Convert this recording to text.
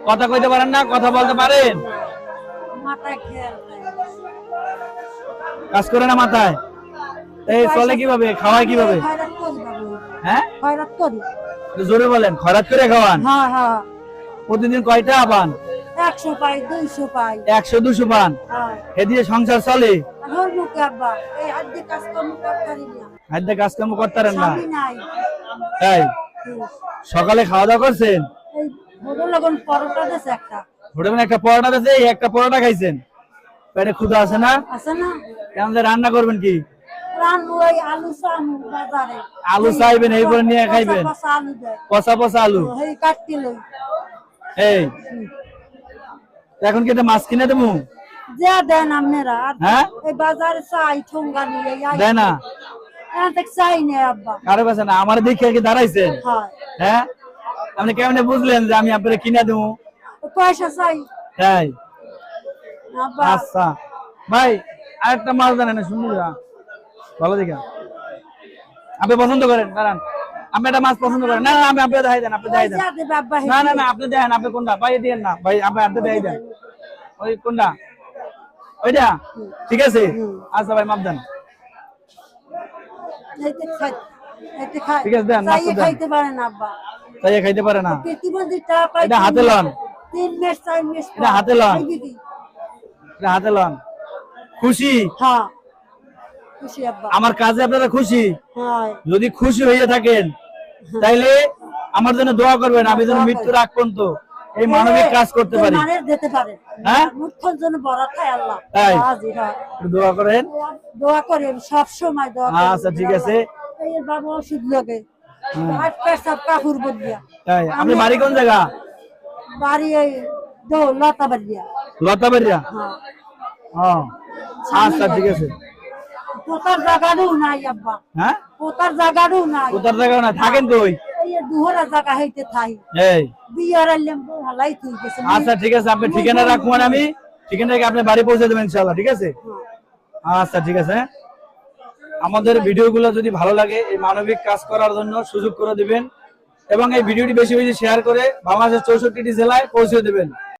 কথা কইতে পারেন না, কথা বলতে পারেন? মাথায় খেয়াল কাজ করে না মাথায়? এই চলে কিভাবে, খাওয়ায় কিভাবে? খয়রাত করি বাবু, হ্যাঁ খয়রাত করি। জোরে বলেন। খয়রাত করে খাওয়ান? হ্যাঁ হ্যাঁ, প্রতিদিন কয়টা পান? 100 পাই 200 পাই। 100-200 পান? হ্যাঁ। এ দিয়ে সংসার চলে? হল মুখে আব্বা, এই আজকে কাজ কর্ম করতারি না, হাতে কাজকর্ম করতারেন না? স্বামী নাই। তাই? সকালে খাওয়া দাওয়া করছেন? এই বড় লগন পরোটা দেশ একটা হোটেলে একটা পরোটা দিয়েছে, এই একটা পরোটা খাইছেন, পেটে ক্ষুধা আছে না? আছে না? কেমন রান্না করবেন কি? রান্না ওই আলু সামু বাজারে, আলু চাইবেন, এই করে নিয়ে খাইবেন? পচা আলু দেয়, পচা পচা আলু? এই কাটতে লই। এই এখন কি এটা মাছ কিনে দেবো? যা দেন আপনারা। আর হ্যাঁ? এই বাজারে চাই ঠোঙ্গা নিয়ে দেয় না? চাই না আব্বা। কারো কাছে না? আমার দেখে কি দাঁড়াইছেন? হয়, হ্যাঁ, আপনি কেমনে বুঝলেন যে আমি আপনাকে কিনে দেবো? পয়সা চাই তাই? আব্বা। আচ্ছা ভাই, আরেকটা মাছ জানেন সুন্দর ভালো দেখে আপনি পছন্দ করেন, দাঁড়ান। আপনি একটা মাছ পছন্দ করেন? না না, আমি আপনি দেখাই দেন, আপনি দেখাই দেন। যা দেবে আব্বা, না না না, আপনি দেখেন, আপনি কোনটা ভাই দিয়েন না ভাই, আপনি আপনি দেখাই দেন। ওই কোনটা? ওইটা? ঠিক আছে, আচ্ছা ভাই মাপ দেন। এইতে খাই, এইতে খাই, ঠিক আছে, দেন, চাইয়ে মাছ দেন। খাইতে পারেন আব্বা। তাই খাইতে পারে না? প্রতিবন্ধী টাকা পাই, এটা হাতে লন, 3 মাস 4 মাস এটা হাতে লন, খাইবি কি? এটা হাতে লন। খুশি? হ্যাঁ খুশি আব্বা। আমার কাজে আপনারা খুশি? হ্যাঁ। যদি খুশি হয়ে থাকেন তাইলে আমার জন্য দোয়া করবেন, আমি যেন মৃত্যুর আগ পর্যন্ত এই মানবিক কাজ করতে পারি। মানে দিতে পারে। হ্যাঁ, মুখের জন্য বড় খায় আল্লাহ। তাই? হাজি, হ্যাঁ। দোয়া করেন। দোয়া করি আমি সব সময় দোয়া করি। আচ্ছা ঠিক আছে। এই বাবা ওষুধ লাগে, আর পেশাব কাপড় বদলিয়া। তাই? আপনি বাড়ি কোন জায়গা? বাড়ি এই লতা বাড়িয়া। লতাবাড়িয়া? হ্যাঁ। হ্যাঁ, আচ্ছা ঠিক আছে। পোতার জায়গারও নাই আব্বা। হ্যাঁ, পোতার জায়গারও নাই। কোথার জায়গা না থাকেন কই? এই দুহরা জায়গা হইতে থাই। এই বিয়ার আইলাম হালাই তুই গেছে। আচ্ছা ঠিক আছে, আপনি ঠিকানা রাখুন, আমি ঠিকানা রেখে আপনি বাড়ি পৌঁছে দেবেন ইনশাআল্লাহ। ঠিক আছে? আচ্ছা ঠিক আছে। আমাদের ভিডিওগুলো যদি ভালো লাগে এই মানবিক কাজ করার জন্য সুযোগ করে দিবেন এবং এই ভিডিওটি বেশি বেশি শেয়ার করে বাংলাদেশের 64টি জেলায় পৌঁছে দেবেন।